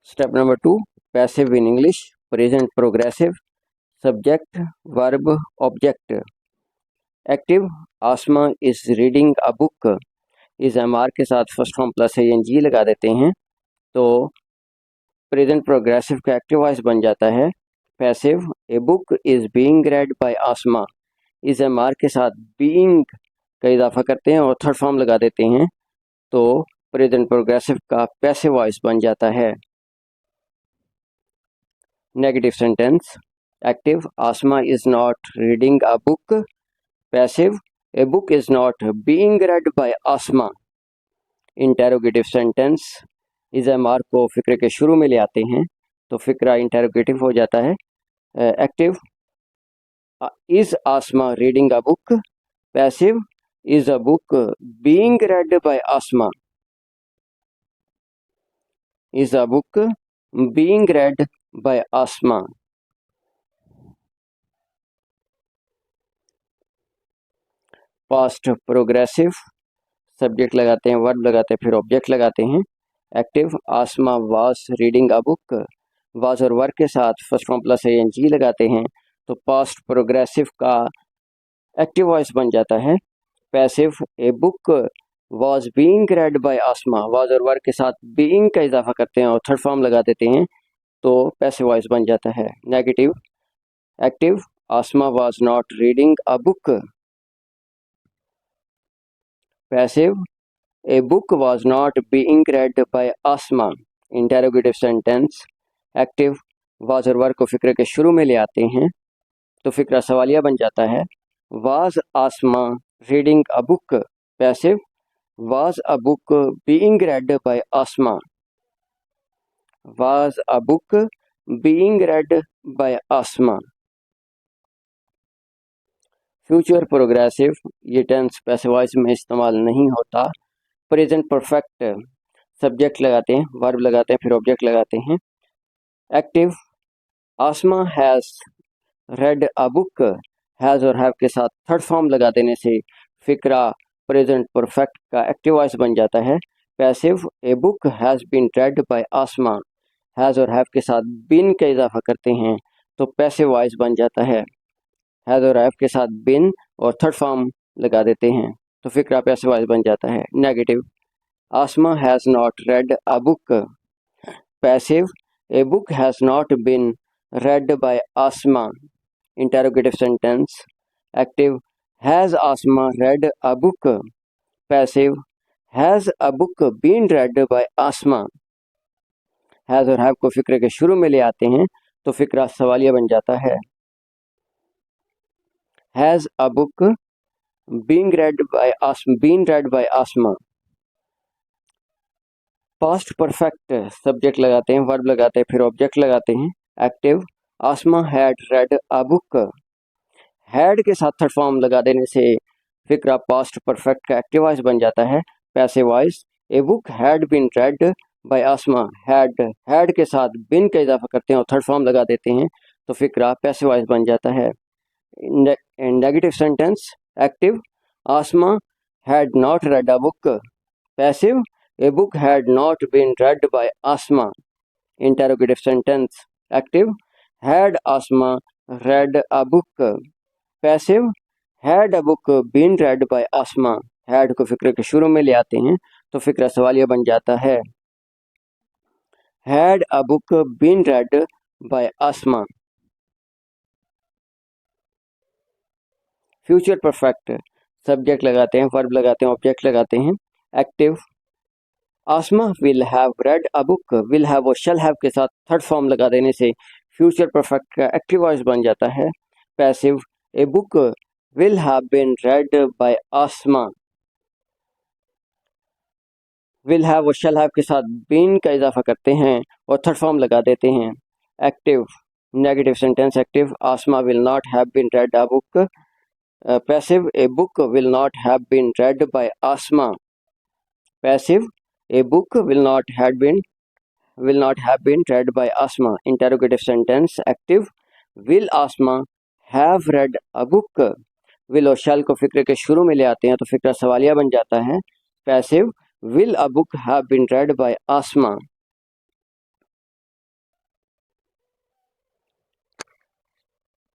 Step number 2, passive in English, present progressive, subject, verb, object. Active, Asma is reading a book. इस MR के साथ first form plus ing लगा देते हैं तो प्रेजेंट प्रोग्रेसिव का एक्टिव वॉइस बन जाता है passive, a book is being read by Asma. इस एमआर के साथ बीइंग का इजाफा करते हैं और थर्ड फॉर्म लगा देते हैं तो प्रेजेंट प्रोग्रेसिव का पैसिव वॉइस बन जाता है। Negative sentence, active, Asma is not reading a book. Passive, a book is not being read by Asma. Interrogative sentence, is am are को फिक्रे के शुरू में ले आते हैं तो फिक्रा इंटेरोगेटिव हो जाता है। Active, is Asma reading a book. Passive, is a book being read by Asma. Is a book being read by Asma. Past progressive, subject लगाते हैं, वर्ब लगाते हैं, फिर ऑब्जेक्ट लगाते हैं। Active, Asma was reading a book. Was और वर्ब के साथ फर्स्ट फॉर्म प्लस ing लगाते हैं तो पास्ट प्रोग्रेसिव का एक्टिव वॉइस बन जाता है। Passive, a book was being read by Asma. Was और वर्ब के साथ बीइंग का इजाफा करते हैं और थर्ड फॉर्म लगा देते हैं तो पैसिव वॉइस बन जाता है। Negative, active, Asma was not reading a book. Passive, a book was not being read by Asma. Interrogative sentence, active, was और वर्ब को फिक्रे के शुरू में ले आते हैं तो फिक्रा सवालिया बन जाता है। Was Asma reading a book. Passive, was a book being read by Asma. Was a book being read by Asma. Future progressive, ये टेंस पैसिव वॉइस में इस्तेमाल नहीं होता। प्रेजेंट परफेक्ट, सब्जेक्ट लगाते हैं, वर्ब लगाते हैं, फिर ऑब्जेक्ट लगाते हैं। Active, Asma has read a book. Has और हैव के साथ थर्ड फॉर्म लगा देने से फिक्रा प्रेजेंट परफेक्ट का एक्टिव वॉइस बन जाता है। Passive, a book has been read by Asma. Has और हैव के साथ बीन का इजाफा करते हैं तो पैसिव वॉइस बन जाता है। हैज और हैव के साथ बीन और थर्ड फॉर्म लगा देते हैं तो फिक्रा पैसिव वॉइस बन जाता है। Negative, Asma has not read a book. Passive, a book has not been read by Asma. Interrogative sentence, active, has Asma read a book. Passive, has a book been read by Asma. Has और have को फिक्रे के शुरू में ले आते हैं तो फिक्रा सवालिया बन जाता है। Has a book being read by Asma. Past perfect, subject लगाते हैं, वर्ब लगाते हैं, फिर ऑब्जेक्ट लगाते हैं। Active, Asma had read a book. Had के साथ थर्ड फॉर्म लगा देने से फिक्रा पास्ट परफेक्ट का एक्टिव वॉइस बन जाता है। Passive voice, a book had been read by Asma. Had के साथ बिन का इजाफा करते हैं और थर्ड फॉर्म लगा देते हैं तो फिक्रा पैसिव वॉइस बन जाता है। Negative sentence, active, Asma had not read a book. Passive, a book had not been read by Asma. Interrogative sentence, active, had Asma read a book. Passive, had a book been read by Asma. Had को फिक्रे के शुरू में ले आते हैं तो फिक्रा सवालिया बन जाता है। Had a book been read by Asma. Future perfect, subject लगाते हैं, वर्ब लगाते हैं, ऑब्जेक्ट लगाते हैं। Active, Asma will have read a book. Will have और शैल हैव के साथ थर्ड फॉर्म लगा देने से फ्यूचर परफेक्ट का एक्टिव वॉइस बन जाता है। Passive, a book will have been read by Asma. Will have और शैल हैव के साथ बीन का इजाफा करते हैं और थर्ड फॉर्म लगा देते हैं। Active, negative sentence, active, Asma will not have been read a book. Passive, a book will not have been read by Asma. Passive, a book will not have been read by Asma. Interrogative sentence, active, will Asma have read a book? will और shall को फिक्रे के शुरू में ले आते हैं तो फिक्रा सवालिया बन जाता है। Passive, will a book have been read by Asma?